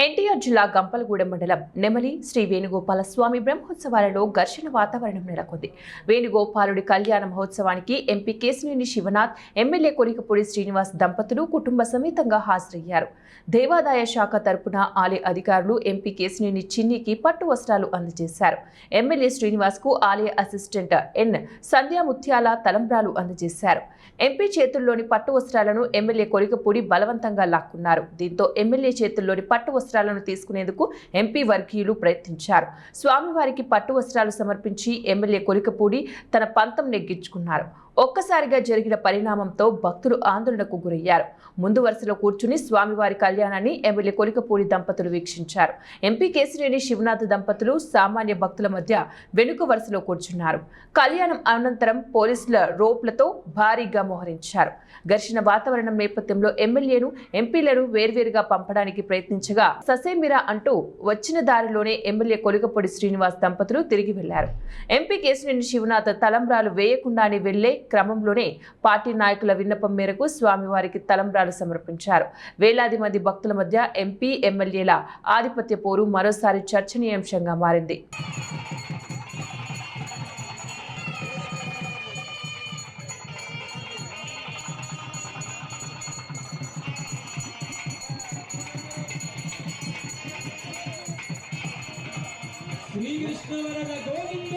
ఎన్టీఆర్ జిల్లా గంపలగూడెం మండలం నెమలి శ్రీ వేణుగోపాల స్వామి బ్రహ్మోత్సవాలలో ఘర్షణ వాతావరణం నెలకొంది. వేణుగోపాలుడి కళ్యాణ మహోత్సవానికి ఎంపీ కేశినేని శివనాథ్, ఎమ్మెల్యే కొలికపూడి శ్రీనివాస్ దంపతులు కుటుంబ సమేతంగా హాజరయ్యారు. దేవాదాయ శాఖ తరపున ఆలయ అధికారులు ఎంపీ కేశినేని చిన్నికి పట్టు వస్త్రాలు అందజేశారు. ఎమ్మెల్యే శ్రీనివాస్ కు ఆలయ అసిస్టెంట్ ఎన్ సంధ్యా ముత్యాల తలంబ్రాలు అందజేశారు. ఎంపీ చేతుల్లోని పట్టు వస్త్రాలను ఎమ్మెల్యే కొలికపూడి బలవంతంగా లాక్కున్నారు. దీంతో ఎమ్మెల్యే చేతుల్లోని పట్టు వస్త్రాలను తీసుకునేందుకు ఎంపీ వర్గీయులు ప్రయత్నించారు. స్వామివారికి పట్టు వస్త్రాలు సమర్పించి ఎమ్మెల్యే కొలికపూడి తన పంతం నెగ్గించుకున్నారు. ఒక్కసారిగా జరిగిన పరిణామంతో భక్తులు ఆందోళనకు గురయ్యారు. ముందు వరుసలో కూర్చుని స్వామివారి కళ్యాణాన్ని ఎమ్మెల్యే కొలికపూడి దంపతులు వీక్షించారు. ఎంపీ కేశినేని శివనాథ్ దంపతులు సామాన్య భక్తుల మధ్య వెనుక వరుసలో కూర్చున్నారు. కళ్యాణం అనంతరం పోలీసుల రోప్లతో భారీగా మోహరించారు. ఘర్షణ వాతావరణం నేపథ్యంలో ఎమ్మెల్యేను, ఎంపీలను వేర్వేరుగా పంపడానికి ప్రయత్నించగా ససేమిరా అంటూ వచ్చిన దారిలోనే ఎమ్మెల్యే కొలికపూడి శ్రీనివాస్ దంపతులు తిరిగి వెళ్లారు. ఎంపీ కేశినేని శివనాథ్ తలంబ్రాలు వేయకుండానే వెళ్లే క్రమంలోనే పార్టీ నాయకుల విన్నపం మేరకు స్వామివారికి తలంబ్రాలు సమర్పించారు. వేలాది మంది భక్తుల మధ్య ఎంపీ, ఎమ్మెల్యేల ఆధిపత్య పోరు మరోసారి చర్చనీయాంశంగా మారింది. శ్రీకృష్ణ వరద గోవింద